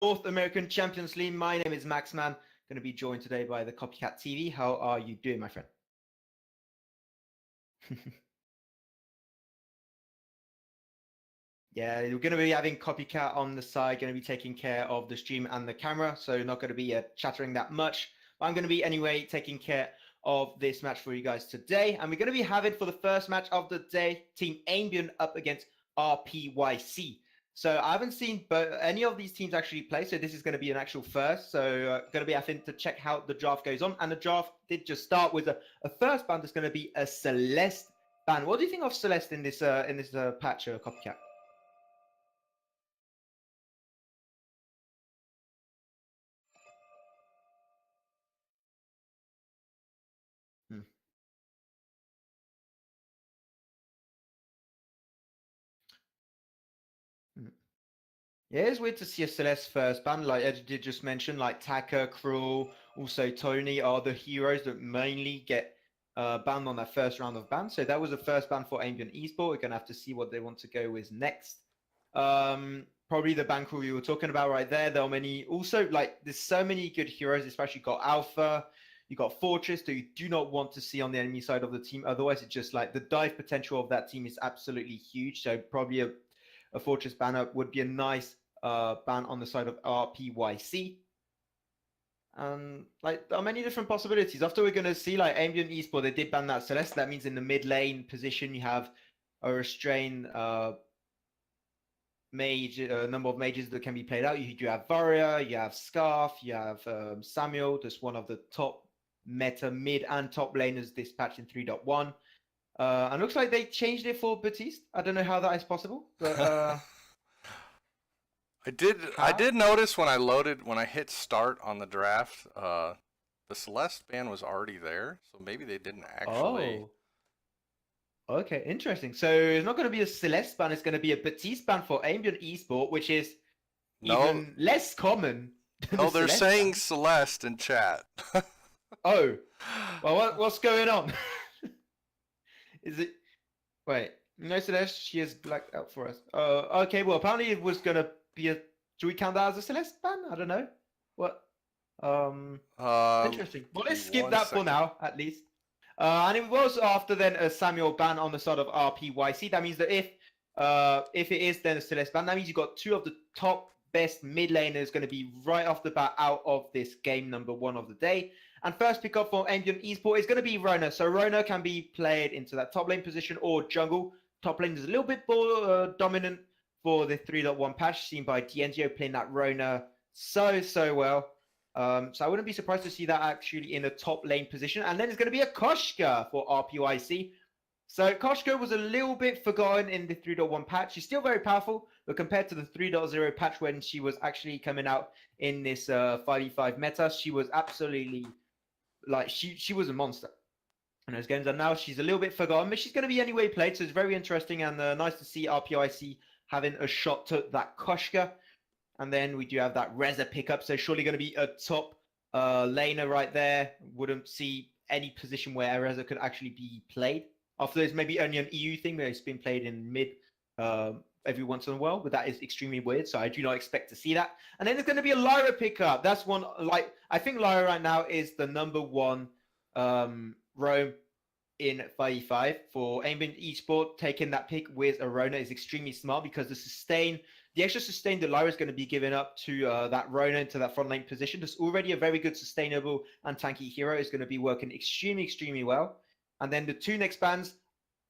North American Champions League. My name is Maxman. Going to be joined today by the Copycat TV. How are you doing, my friend? Yeah, we're going to be having Copycat on the side, going to be taking care of the stream and the camera, so not going to be chattering that much. But I'm going to be, anyway, taking care of this match for you guys today. And we're going to be having, for the first match of the day, Team Ambient up against RPYC. So I haven't seen any of these teams actually play, so this is going to be an actual first. So going to be having to check how the draft goes on. And the draft did just start with a first ban that's going to be a Celeste ban. What do you think of Celeste in this patch, Copycat? Yeah, it's weird to see a Celeste first ban. Like Ed did just mention, like Taka, Cruel, also Tony are the heroes that mainly get banned on that first round of ban. So that was the first ban for Ambient Esport. We're going to have to see what they want to go with next. Probably the ban crew you were talking about right there. There are many, also, like, there's so many good heroes, especially got Alpha, you got Fortress that you do not want to see on the enemy side of the team. Otherwise, it's just like the dive potential of that team is absolutely huge. So probably a Fortress banner would be a nice ban on the side of RPYC. Like, there are many different possibilities. After we're going to see, like, Ambient Esport, they did ban that Celeste. That means in the mid lane position, you have a restrained mage, number of mages that can be played out. You do have Warrior, you have Scarf, you have Samuel, that's one of the top meta mid and top laners this patch in 3.1. And looks like they changed it for Baptiste. I don't know how that is possible, but I did notice when I hit start on the draft, the Celeste ban was already there, so maybe they didn't actually. Oh. Okay, interesting. So it's not going to be a Celeste ban, it's going to be a Baptiste ban for Ambient Esport, which is even less common. No, they're saying Celeste in chat. Oh, well, what's going on? Is it? Wait, no Celeste, she is blacked out for us. Okay, well, apparently it was going to be a. Do we count that as a Celeste ban? I don't know. What? Interesting. Well, let's skip that for now, at least. And it was after then a Samuel ban on the side of RPYC. That means that if it is then a Celeste ban, that means you've got two of the top best mid laners going to be right off the bat out of this game number 1 of the day. And first pick up for Ambient Esport is going to be Rona. So Rona can be played into that top lane position or jungle. Top lane is a little bit more dominant for the 3.1 patch, seen by D'Angelo playing that Rona so well. So I wouldn't be surprised to see that actually in a top lane position. And then it's going to be a Koshka for RPYC. So Koshka was a little bit forgotten in the 3.1 patch. She's still very powerful, but compared to the 3.0 patch when she was actually coming out in this 5v5 meta, she was absolutely, like, she was a monster in those games. And now she's a little bit forgotten, but she's going to be anyway played. So it's very interesting and nice to see RPYC having a shot to that Koshka. And then we do have that Reza pickup. So surely going to be a top laner right there. Wouldn't see any position where Reza could actually be played. After there's maybe only an EU thing where it's been played in mid every once in a while. But that is extremely weird. So I do not expect to see that. And then there's going to be a Lyra pickup. That's one, like, I think Lyra right now is the number 1 roam in 5v5 for Ambient Esport. Taking that pick with Rona is extremely smart because the extra sustain that Lyra is going to be giving up to that Rona into that front lane position. That's already a very good sustainable and tanky hero. Is going to be working extremely well. And then the 2 next bans,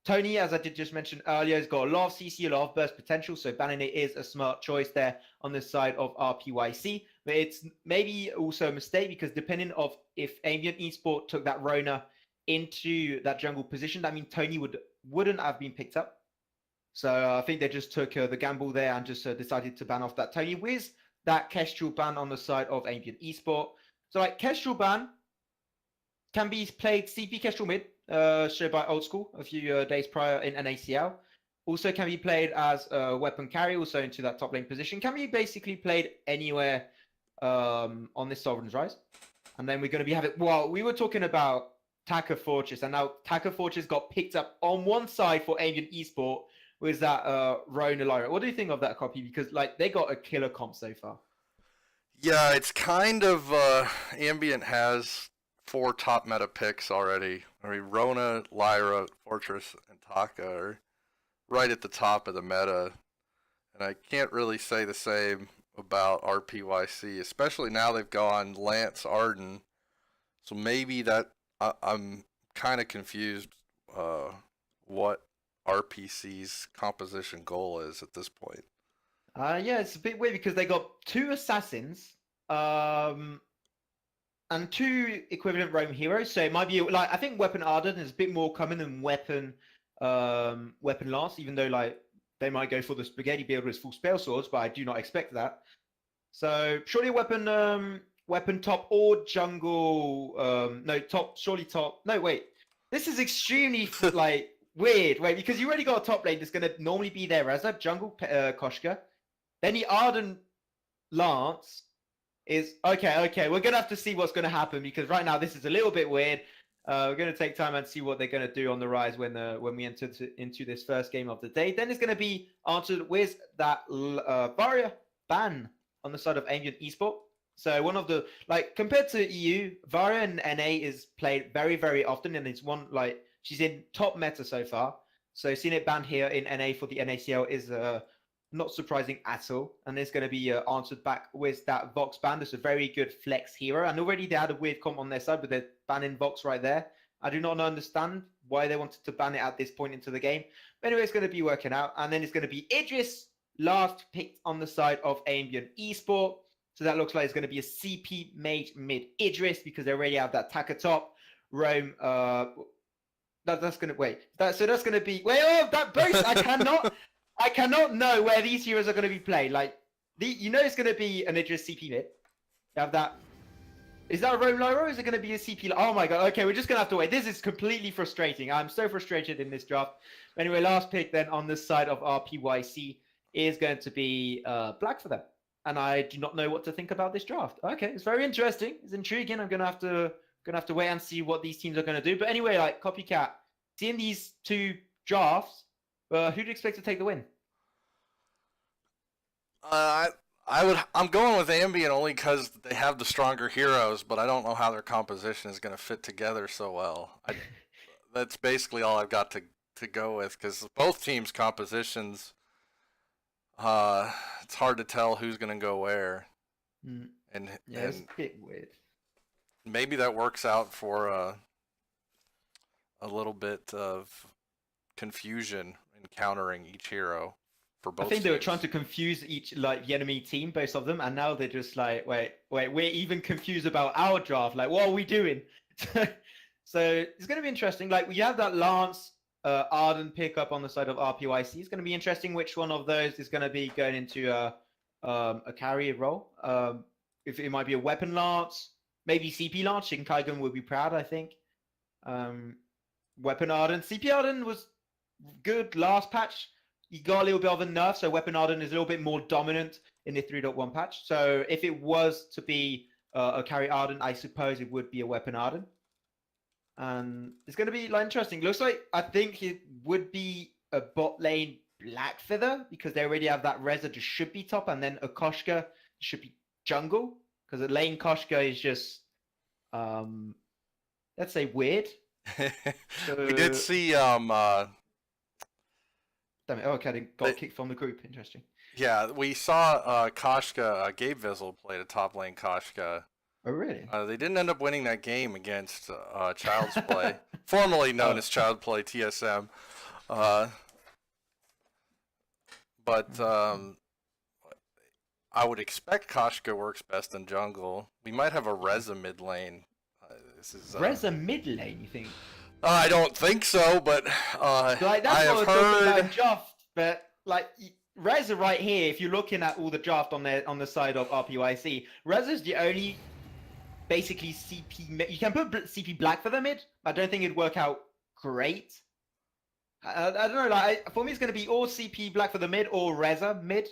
Tony, as I did just mention earlier, has got a lot of CC, a lot of burst potential. So banning it is a smart choice there on the side of RPYC. But it's maybe also a mistake because depending on if Ambient Esport took that Rona into that jungle position, that means Tony wouldn't have been picked up. So I think they just took the gamble there and just decided to ban off that Tony with that Kestrel ban on the side of Ambient Esport. So like Kestrel ban can be played CP Kestrel mid, showed by Old School a few days prior in NACL. Also can be played as a weapon carry, also into that top lane position. Can be basically played anywhere on this Sovereign's Rise. And then we're going to be having, well, we were talking about Taka Fortress, and now Taka Fortress got picked up on one side for Ambient Esport with that Rona Lyra. What do you think of that copy? Because like they got a killer comp so far. Yeah, it's kind of Ambient has 4 top meta picks already. I mean, Rona, Lyra, Fortress, and Taka are right at the top of the meta, and I can't really say the same about RPYC, especially now they've gone Lance Arden. So maybe I'm kind of confused what RPC's composition goal is at this point. Yeah, it's a bit weird because they got 2 assassins, and 2 equivalent roam heroes. So it might be like I think Weapon Arden is a bit more common than Weapon Lance, even though like they might go for the spaghetti builder as full spell swords, but I do not expect that. So surely weapon top or jungle no top surely top no wait. This is extremely like weird. Wait, because you already got a top lane that's gonna normally be there as a jungle Koshka. Then the Arden Lance is okay. We're gonna have to see what's gonna happen because right now this is a little bit weird. We're gonna take time and see what they're gonna do on the rise when we enter into this first game of the day. Then it's gonna be answered with that barrier ban on the side of Ambient Esport. So one of the like compared to EU, Varia and NA is played very very often, and it's one like she's in top meta so far. So seeing it banned here in NA for the NACL is not surprising at all, and it's going to be answered back with that Vox ban. That's a very good flex hero, and already they had a weird comp on their side, but they're banning Vox right there. I do not understand why they wanted to ban it at this point into the game. But anyway, it's going to be working out, and then it's going to be Idris last picked on the side of Ambient Esport. So that looks like it's going to be a CP mage mid Idris because they already have that Taka top. Rome, that's going to wait. So that's going to be that boast. I cannot know where these heroes are going to be played. Like it's going to be an Idris CP mid. You have that. Is that a Rome Lyra or is it going to be a CP? Oh my god. Okay, we're just going to have to wait. This is completely frustrating. I'm so frustrated in this draft. Anyway, last pick then on this side of RPYC is going to be black for them. And I do not know what to think about this draft. Okay, it's very interesting. It's intriguing. I'm going to have to wait and see what these teams are going to do. But anyway, like Copycat, seeing these 2 drafts, who do you expect to take the win? I'm going with Ambient only because they have the stronger heroes, but I don't know how their composition is going to fit together so well. That's basically all I've got to go with because both teams' compositions, it's hard to tell who's going to go where. And it's a bit weird. Maybe that works out for a little bit of confusion in countering each hero. For both I think teams. they were trying to confuse the enemy team, both of them, and now they're just like, wait, we're even confused about our draft. Like, what are we doing? So it's going to be interesting. Like, we have that Lance Arden pickup on the side of RPYC. It's going to be interesting which one of those is going to be going into a carrier role. If it might be a weapon Lance, maybe CP Lance. Shinkaigun would be proud, I think. Weapon Arden. CP Arden was good last patch. You got a little bit of a nerf, so Weapon Arden is a little bit more dominant in the 3.1 patch. So if it was to be a carry Arden, I suppose it would be a Weapon Arden. And it's going to be interesting. Looks like I think it would be a bot lane Black Feather because they already have that Reza just should be top, and then a Koshka should be jungle because a lane Koshka is just, let's say, weird. We did see Damn it. Oh, okay, they got kicked from the group. Interesting. Yeah, we saw Koshka, Gabe Vizzle played a top lane Koshka. Oh, really? They didn't end up winning that game against Child's Play, formerly known as Child Play TSM. But I would expect Koshka works best in jungle. We might have a Reza mid lane. Reza mid lane, you think? I don't think so, but that's I have heard. Draft, but Reza right here, if you're looking at all the draft on the side of RPYC, Reza's the only basically CP. You can put CP Black for the mid. I don't think it'd work out great. I don't know. For me, it's going to be all CP Black for the mid or Reza mid.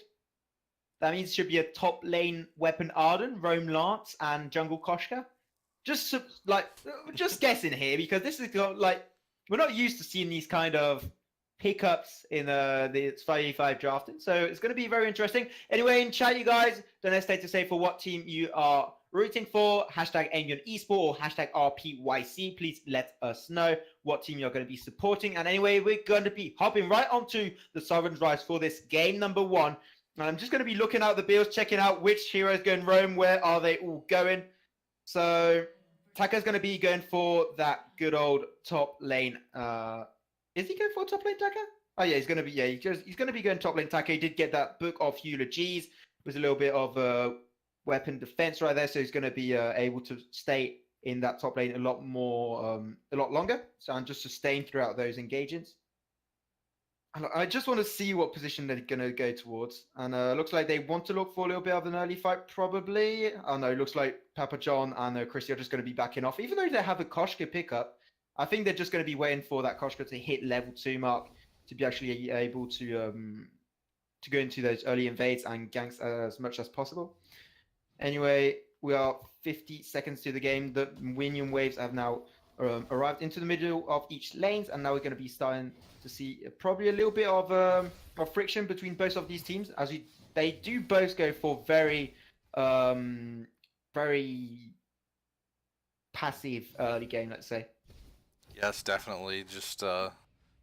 That means it should be a top lane Weapon Arden, Rome Lance, and Jungle Koshka. Just guessing here because this is we're not used to seeing these kind of pickups in the 5v5 drafting. So it's going to be very interesting. Anyway, in chat, you guys, don't hesitate to say for what team you are rooting for. Hashtag Ambient Esport or hashtag RPYC. Please let us know what team you're going to be supporting. And anyway, we're going to be hopping right onto the Sovereign's Rise for this game number 1. And I'm just going to be looking out the builds, checking out which heroes going roam, where are they all going. So Taka's going to be going for that good old top lane. Is he going for top lane Taka? Oh yeah, he's going to be he's going to be going top lane Taka. He did get that Book of Eulogies. It was a little bit of weapon defense right there, so he's going to be able to stay in that top lane a lot longer. So I'm just sustained throughout those engagements. I just want to see what position they're going to go towards. And looks like they want to look for a little bit of an early fight, probably. Oh no, it looks like Papa John and Chrissy are just going to be backing off. Even though they have a Koshka pickup, I think they're just going to be waiting for that Koshka to hit level 2 mark to be actually able to go into those early invades and ganks as much as possible. Anyway, we are 50 seconds to the game. The minion waves have now arrived into the middle of each lanes, and now we're going to be starting to see probably a little bit of friction between both of these teams, as they do both go for very passive early game, let's say. Yes, definitely. Just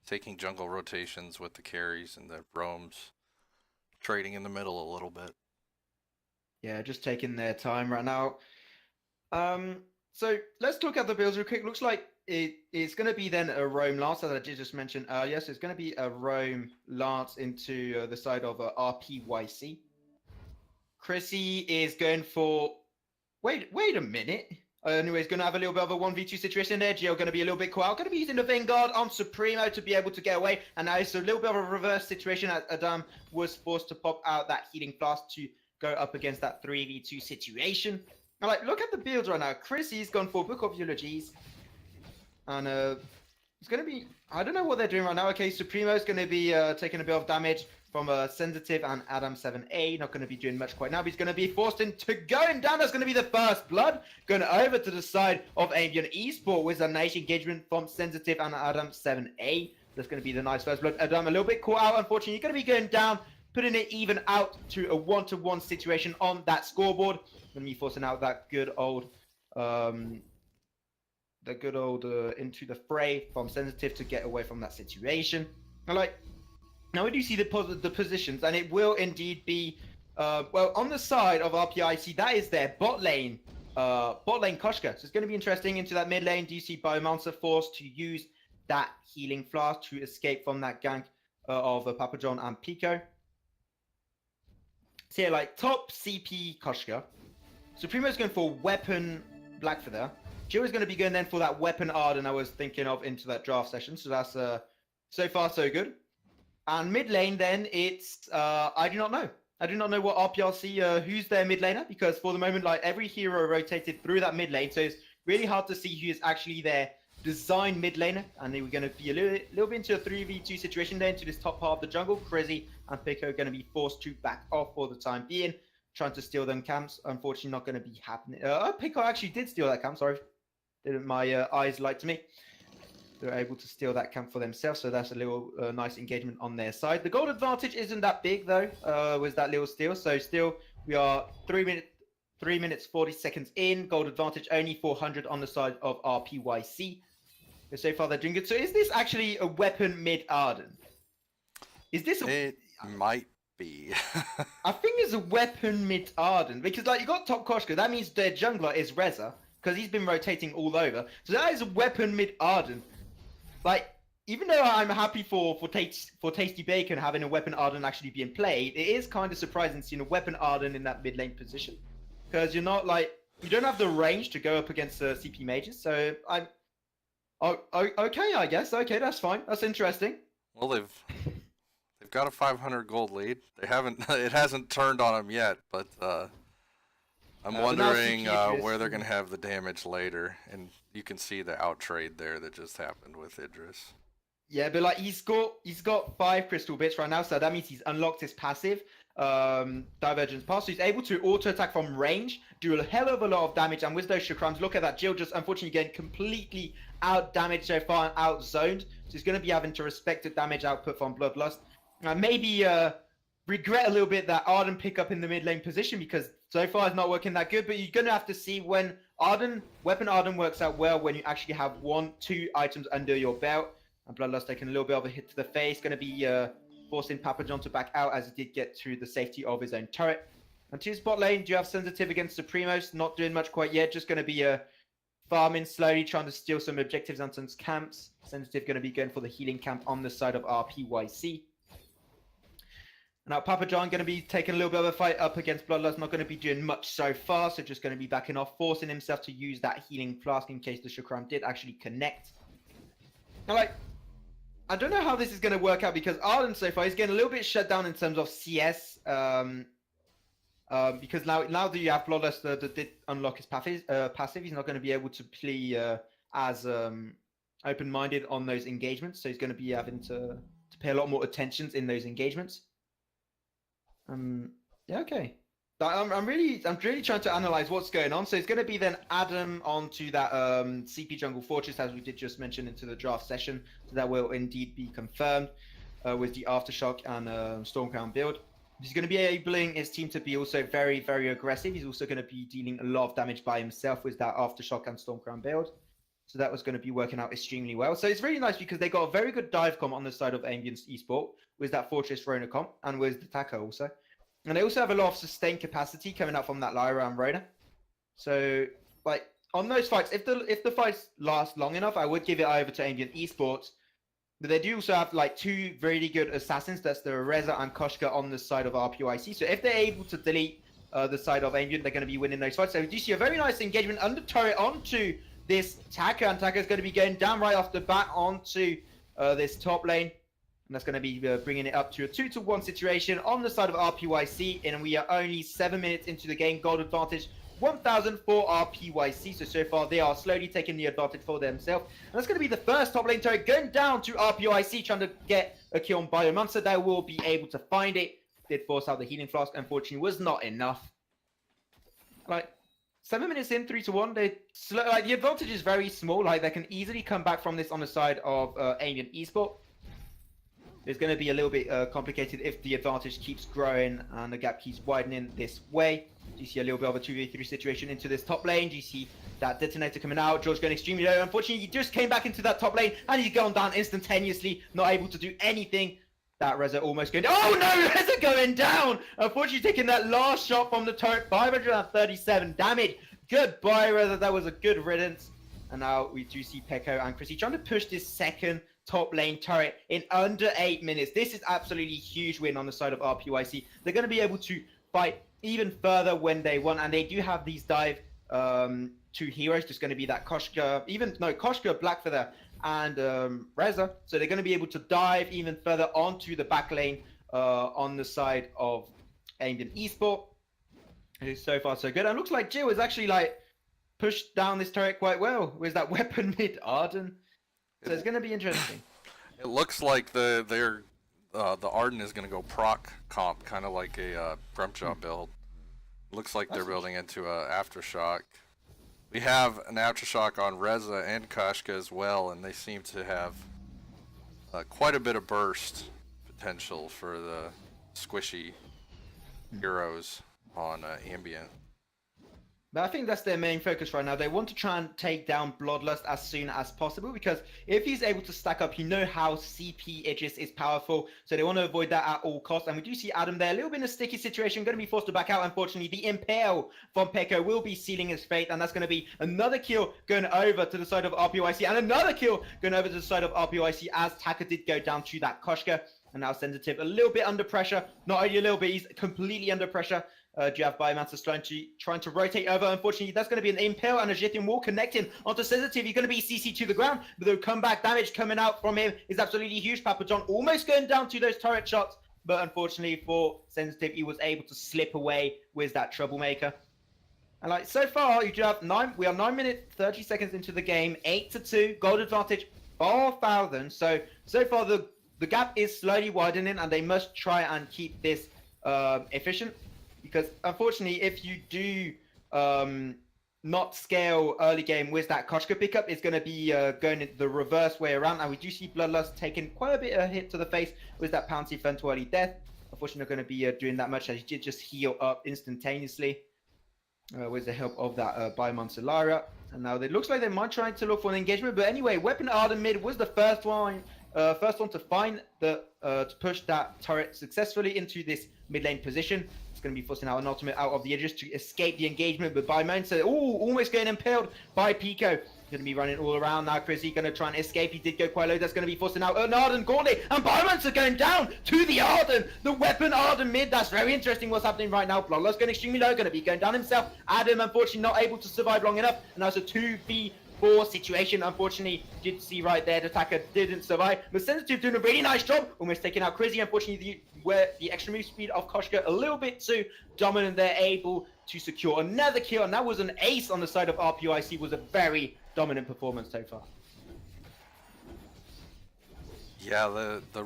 taking jungle rotations with the carries and the roams, trading in the middle a little bit. Yeah, just taking their time right now. So let's talk about the builds real quick. Looks like it's going to be then a roam lance, as I did just mention earlier. So it's going to be a roam lance into the side of RPYC. Chrissy is going for... Wait a minute. Anyway, he's going to have a little bit of a 1v2 situation there. Gio going to be a little bit quiet. Going to be using the Vanguard on Supremo to be able to get away. And now it's a little bit of a reverse situation as Adam was forced to pop out that healing flask to go up against that 3v2 situation. Now, look at the builds right now. Chrissy's gone for Book of Eulogies. And it's going to be... I don't know what they're doing right now. Okay, Supremo's going to be taking a bit of damage from Sensitive and Adam 7A. Not going to be doing much quite now, but he's going to be forced into going down. That's going to be the first blood. Going over to the side of Ambient Esport with a nice engagement from Sensitive and Adam 7A. That's going to be the nice first blood. Adam a little bit caught out, unfortunately. You're going to be going down, putting it even out to a 1-to-1 situation on that scoreboard. Going to be forcing out that good old... into the fray from Sensitive to get away from that situation. Now we do see the positions, and it will indeed be well on the side of RPIC. That is their bot lane Koshka. So it's going to be interesting into that mid lane. Do you see Biomancer forced to use that healing flask to escape from that gank of Papa John and Pico? So yeah, top CP Koshka. Supremo's going for weapon black for there. Jill is going to be going then for that weapon Arden I was thinking of into that draft session. So that's so far so good. And mid lane then it's I do not know. I do not know what RPRC who's their mid laner, because for the moment every hero rotated through that mid lane, so it's really hard to see who is actually their design mid laner. And then we're going to be a little bit into a 3v2 situation there into this top part of the jungle. Crizzy and Pico are going to be forced to back off for the time being, trying to steal them camps. Unfortunately, not going to be happening. Pico actually did steal that camp. Sorry. My eyes lied to me. They're able to steal that camp for themselves, so that's a little nice engagement on their side. The gold advantage isn't that big though, with that little steal. So still, we are 3 minutes 40 seconds in. Gold advantage only 400 on the side of RPYC. So far they're doing good. So is this actually a weapon mid Arden? Is this a... It might be. I think it's a weapon mid Arden, because you got top Koshka. That means their jungler is Reza, because he's been rotating all over. So that is a weapon mid Arden. Even though I'm happy for Tasty Bacon having a weapon Arden actually being played, it is kind of surprising seeing a weapon Arden in that mid lane position, because you're not you don't have the range to go up against CP mages. So I'm okay, I guess. Okay, that's fine. That's interesting. Well, they've got a 500 gold lead. They haven't. It hasn't turned on them yet, but I'm wondering where they're gonna have the damage later, and you can see the outtrade there that just happened with Idris. Yeah, but he's got 5 crystal bits right now, so that means he's unlocked his passive. divergence pass. So he's able to auto attack from range, do a hell of a lot of damage. And with those chakrams, look at that. Jill just unfortunately getting completely out damaged so far and out zoned. So he's going to be having to respect the damage output from Bloodlust. Maybe regret a little bit that Arden pick up in the mid lane position, because so far it's not working that good. But you're going to have to see when Weapon Arden works out well when you actually have 1-2 items under your belt. And Bloodlust taking a little bit of a hit to the face. Going to be forcing Papa John to back out as he did get through the safety of his own turret. And to his bot lane, do you have Sensitive against Supremos? Not doing much quite yet. Just going to be farming slowly, trying to steal some objectives on some camps. Sensitive going to be going for the healing camp on the side of RPYC. Now Papa John going to be taking a little bit of a fight up against Bloodlust. Not going to be doing much so far. So just going to be backing off, forcing himself to use that healing flask in case the Chakram did actually connect. Now, like, I don't know how this is going to work out, because Arden so far is getting a little bit shut down in terms of CS. Because now that you have Bloodlust that did unlock his passive, he's not going to be able to play as open-minded on those engagements. So he's going to be having to pay a lot more attention in those engagements. Yeah, okay. I'm really trying to analyze what's going on. So it's going to be then Adam onto that CP Jungle Fortress, as we did just mention, into the draft session. So that will indeed be confirmed with the Aftershock and Stormcrown build. He's going to be enabling his team to be also very, very aggressive. He's also going to be dealing a lot of damage by himself with that Aftershock and Stormcrown build. So that was going to be working out extremely well. So it's really nice because they got a very good dive comp on the side of Ambient Esport with that Fortress Rona comp and with the Taco also. And they also have a lot of sustained capacity coming up from that Lyra and Rona. So, like, on those fights, if the fights last long enough, I would give it over to Ambient Esports. But they do also have, like, 2 really good assassins. That's the Reza and Koshka on the side of RPYC. So if they're able to delete the side of Ambient, they're going to be winning those fights. So we do see a very nice engagement under turret onto this Taka. And Taka is going to be going down right off the bat onto this top lane. And that's going to be bringing it up to a 2-1 situation on the side of RPYC. And we are only 7 minutes into the game. Gold advantage 1,000 for RPYC. So far, they are slowly taking the advantage for themselves. And that's going to be the first top lane turret going down to RPYC, trying to get a kill on Biomancer. They will be able to find it. Did force out the healing flask. Unfortunately, was not enough. Like, 7 minutes in, 3-1. The advantage is very small. Like, they can easily come back from this on the side of Ambient Esport. It's going to be a little bit complicated if the advantage keeps growing and the gap keeps widening this way. Do you see a little bit of a 2v3 situation into this top lane? Do you see that detonator coming out? George going extremely low. Unfortunately, he just came back into that top lane and he's gone down instantaneously, not able to do anything. That Reza almost going down. Oh no, Reza going down! Unfortunately, taking that last shot from the turret, 537 damage. Goodbye, Reza. That was a good riddance. And now we do see Pekko and Chrissy trying to push this second top lane turret in under 8 minutes. This is absolutely huge win on the side of RPYC. They're going to be able to fight even further when they want, and they do have these dive 2 heroes. Just going to be that Koshka, Koshka, Blackfeather, and Reza. So they're going to be able to dive even further onto the back lane on the side of Ambient Esport. So far so good. And it looks like Jill is actually like pushed down this turret quite well with that weapon mid Arden. So it's going to be interesting. It looks like the Arden is going to go proc comp, kind of like a Grumpjaw build. Looks like they're building into a Aftershock. We have an Aftershock on Reza and Koshka as well, and they seem to have quite a bit of burst potential for the squishy heroes on Ambient. But I think that's their main focus right now. They want to try and take down Bloodlust as soon as possible, because if he's able to stack up, you know how CP Aegis is powerful. So they want to avoid that at all costs. And we do see Adam there, a little bit in a sticky situation, going to be forced to back out. Unfortunately, the Impale from Pekko will be sealing his fate. And that's going to be another kill going over to the side of RPYC. And another kill going over to the side of RPYC as Taka did go down to that Koshka. And now Sensitive a little bit under pressure. Not only a little bit, he's completely under pressure. Do you have Biomancer trying to rotate over? Unfortunately, that's going to be an Impale and a Jithin wall connecting onto Sensitive. He's going to be CC to the ground, but the comeback damage coming out from him is absolutely huge. Papa John almost going down to those turret shots, but unfortunately for Sensitive, he was able to slip away with that Troublemaker. And like so far, you do have we are 9 minutes 30 seconds into the game, 8-2, gold advantage 4,000. So far the gap is slowly widening, and they must try and keep this efficient, because unfortunately, if you do not scale early game with that Koshka pickup, it's going to be going the reverse way around, and we do see Bloodlust taking quite a bit of hit to the face with that Pouncy Fern to early death. Unfortunately, not going to be doing that much, as he did just heal up instantaneously with the help of that Biomonster Lyra. And now it looks like they might try to look for an engagement, but anyway, Weapon Arden mid was the first one to find the to push that turret successfully into this mid lane position. It's going to be forcing out an ultimate out of the edges to escape the engagement, but Biomonster, almost getting impaled by Pico. Going to be running all around now. Chrissy going to try and escape. He did go quite low. That's going to be forcing out an Arden Gauntlet. And Biomonster going down to the Arden. The Weapon Arden mid. That's very interesting what's happening right now. Bloodlust going extremely low. Going to be going down himself. Adam, unfortunately, not able to survive long enough. And that's a 2v4 situation. Unfortunately, did see right there, the attacker didn't survive. But Sensitive doing a really nice job. Almost taking out Chrissy. Unfortunately, the extra move speed of Koshka a little bit too dominant. They're able to secure another kill. And that was an ace on the side of RPYC. Was a very dominant performance so far. Yeah, the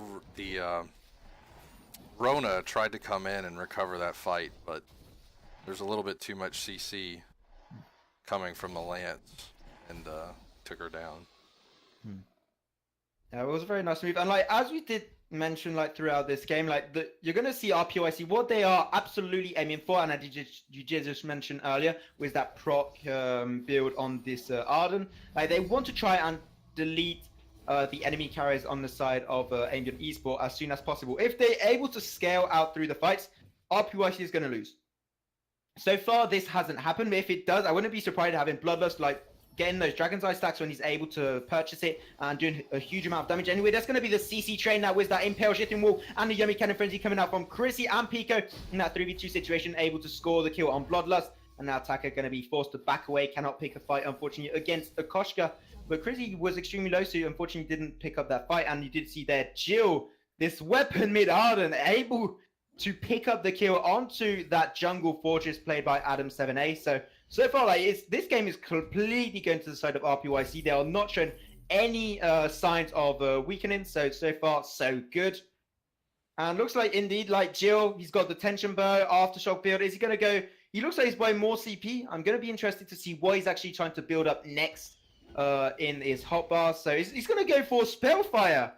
Rona tried to come in and recover that fight, but there's a little bit too much CC coming from the Lance and took her down. Yeah, it was a very nice move, and like as we did mention like throughout this game, like you're gonna see RPYC what they are absolutely aiming for, and I did you just mentioned earlier with that proc build on this Arden. Like they want to try and delete the enemy carriers on the side of Ambient Esport as soon as possible. If they're able to scale out through the fights, RPYC is gonna lose. So far, this hasn't happened. But if it does, I wouldn't be surprised having Bloodlust like getting those Dragon's Eye stacks when he's able to purchase it and doing a huge amount of damage. Anyway, that's going to be the CC train now with that Impale Shifting Wall and the Yummy Cannon Frenzy coming out from Chrissy and Pico in that 3v2 situation, able to score the kill on Bloodlust. And now Attacker going to be forced to back away, cannot pick a fight, unfortunately, against Akoshka. But Chrissy was extremely low, so unfortunately didn't pick up that fight. And you did see there, Jill, this weapon mid-Arden, able to pick up the kill onto that jungle fortress played by Adam 7A. So far, like this game is completely going to the side of RPYC. They are not showing any signs of weakening. So far, so good. And looks like indeed, like Jill, he's got the tension bow, aftershock build. Is he going to go? He looks like he's buying more CP. I'm going to be interested to see what he's actually trying to build up next in his hotbar. So he's going to go for Spellfire.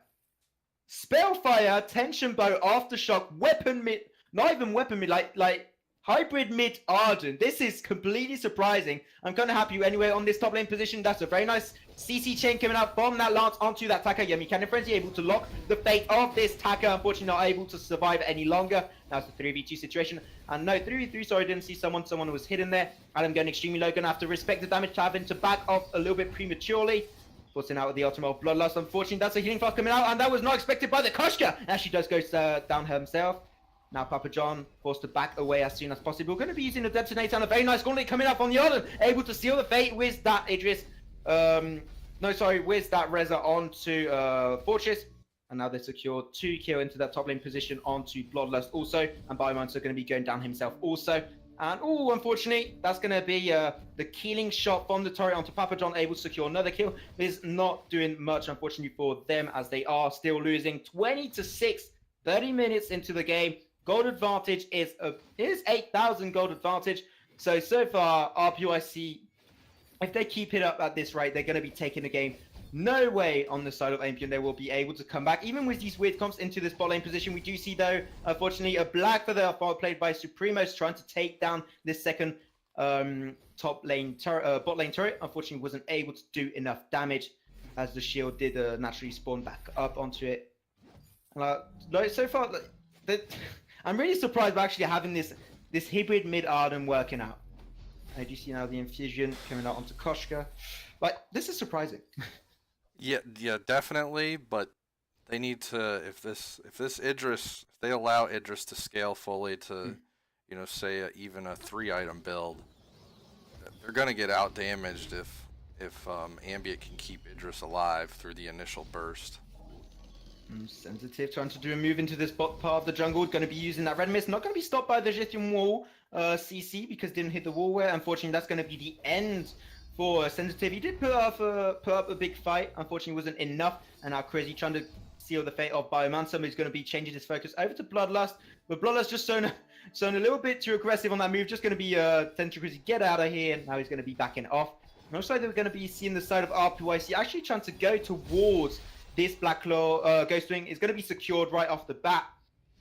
Spellfire, tension bow, aftershock, weapon mid, not even weapon mid, like hybrid mid Arden. This is completely surprising. I'm kind of happy anyway on this top lane position. That's a very nice CC chain coming out from that Lance onto that Taka. Yummy Cannon Frenzy able to lock the fate of this Taka. Unfortunately not able to survive any longer. Now it's a 3v2 situation. And no, 3v3, sorry, didn't see someone was hidden there. Adam going extremely low, gonna have to respect the damage, having to back off a little bit prematurely. Forcing out with the ultimate of Bloodlust. Unfortunately, that's a healing flask coming out, and that was not expected by the Koshka. As she does go down himself. Now Papa John forced to back away as soon as possible. Going to be using the detonator and a very nice gauntlet coming up on the Arden. Able to seal the fate with that Idris. With that Reza onto Fortress. And now they secured 2 kill into that top lane position onto Bloodlust also. And Biomonster going to be going down himself also. And unfortunately, that's going to be the killing shot from the turret onto Papa John, able to secure another kill. Is not doing much, unfortunately, for them as they are still losing 20-6, 30 minutes into the game. Gold advantage is 8,000 gold advantage. So far, RPYC, if they keep it up at this rate, they're going to be taking the game. No way on the side of Ambient they will be able to come back. Even with these weird comps into this bot lane position, we do see, though, unfortunately, a Black Feather played by Supremos trying to take down this second bot lane turret. Unfortunately, wasn't able to do enough damage as the shield did naturally spawn back up onto it. So far, I'm really surprised by actually having this hybrid mid-Arden working out. I do see now the infusion coming out onto Koshka. Like, this is surprising. Yeah, definitely. But they need to, if they allow Idris to scale fully to, say even a 3-item build, they're gonna get out damaged if Ambient can keep Idris alive through the initial burst. Sensitive trying to do a move into this bot part of the jungle. Going to be using that red mist. Not going to be stopped by the Jithium wall CC because didn't hit the wall where. Unfortunately, that's going to be the end for Sensitive. He did put up a big fight. Unfortunately, wasn't enough. And now Crazy trying to seal the fate of Biomancer, who's going to be changing his focus over to Bloodlust. But Bloodlust just shown a little bit too aggressive on that move. Just going to be Tentacruzy, get out of here. And now he's going to be backing off. And also they're going to be seeing the side of RPYC actually trying to go towards this Black Claw Ghostwing. Is going to be secured right off the bat.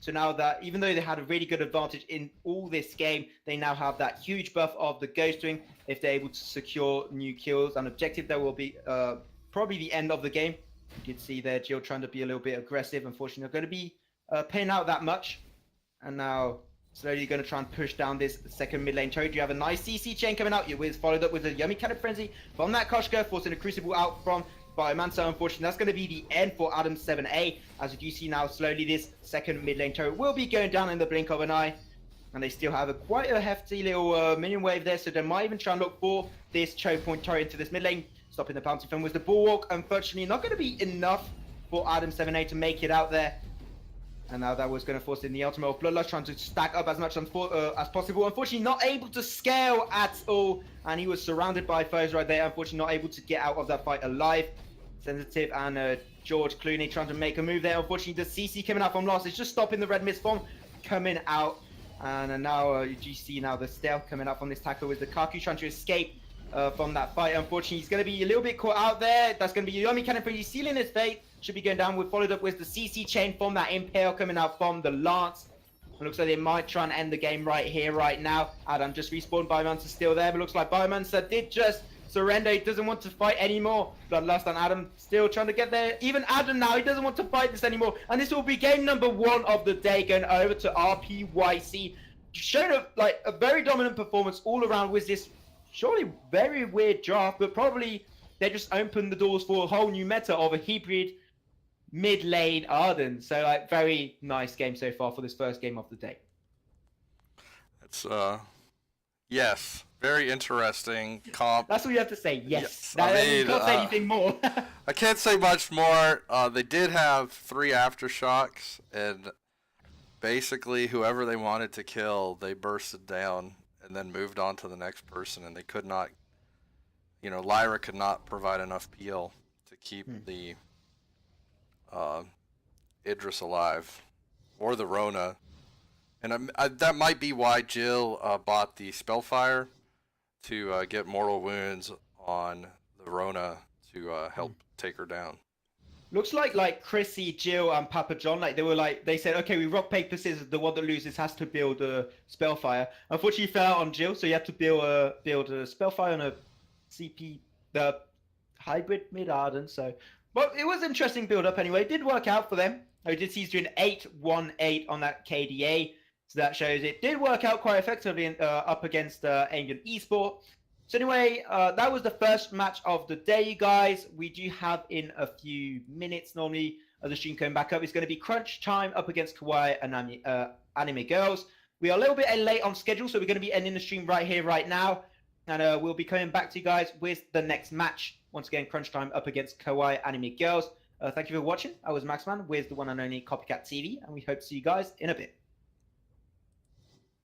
So now that, even though they had a really good advantage in all this game, they now have that huge buff of the Ghostwing. If they're able to secure new kills and objective, that will be probably the end of the game. You can see there Jill trying to be a little bit aggressive. Unfortunately, not going to be paying out that much. And now slowly going to try and push down this second mid lane turret. You have a nice CC chain coming out. It's followed up with a yummy cannon frenzy from that Koshka, forcing a Crucible out from Biomancer. Unfortunately, that's going to be the end for Adam 7A. As you do see now, slowly this second mid lane turret will be going down in the blink of an eye. And they still have quite a hefty little minion wave there, so they might even try and look for this choke point turret into this mid lane. Stopping the bounty from was the Bulwark. Unfortunately, not going to be enough for Adam 7A to make it out there. And now that was going to force in the ultimate of Bloodlust, trying to stack up as much as possible. Unfortunately, not able to scale at all. And he was surrounded by foes right there. Unfortunately, not able to get out of that fight alive. Sensitive and George Clooney trying to make a move there. Unfortunately, the CC coming out from Lost is just stopping the red mist from coming out. And now you see now the stealth coming out from this tackle with the Kaku trying to escape from that fight. Unfortunately, he's going to be a little bit caught out there. That's going to be Yomi Cannon Frenzy sealing his fate. Should be going down. We've followed up with the CC chain from that Impale coming out from the Lance. It looks like they might try and end the game right here, right now. Adam just respawned. Biomancer still there, but looks like Biomancer did just surrender. He doesn't want to fight anymore. Bloodlust and Adam still trying to get there. Even Adam now, he doesn't want to fight this anymore. And this will be game number 1 of the day, going over to RPYC. Showed a very dominant performance all around with this surely very weird draft, but probably they just opened the doors for a whole new meta of a hybrid mid lane Arden. So very nice game so far for this first game of the day. It's yes, very interesting comp. That's all you have to say. Yes. I mean, you can't say anything more. I can't say much more. They did have 3 aftershocks, and basically whoever they wanted to kill, they bursted down and then moved on to the next person, and they could not, Lyra could not provide enough peel to keep the Idris alive, or the Rona. And that might be why Jill bought the Spellfire to get mortal wounds on the Rona to help take her down. Looks like Chrissy, Jill, and Papa John, they said, okay, we rock, paper, scissors, the one that loses has to build a Spellfire. Unfortunately, he fell out on Jill, so you have to build a Spellfire on a CP, the hybrid mid-Arden, so... But it was an interesting build-up anyway. It did work out for them. I did see he's doing 8-1-8 on that KDA, so that shows it did work out quite effectively up against Ambient Esport. So anyway, that was the first match of the day, you guys. We do have in a few minutes, normally, the stream coming back up. It's going to be crunch time up against Kawaii and Anime Girls. We are a little bit late on schedule, so we're going to be ending the stream right here, right now. And we'll be coming back to you guys with the next match. Once again, crunch time up against Kawaii Anime Girls. Thank you for watching. I was Maxman with the one and only Copycat TV, and we hope to see you guys in a bit.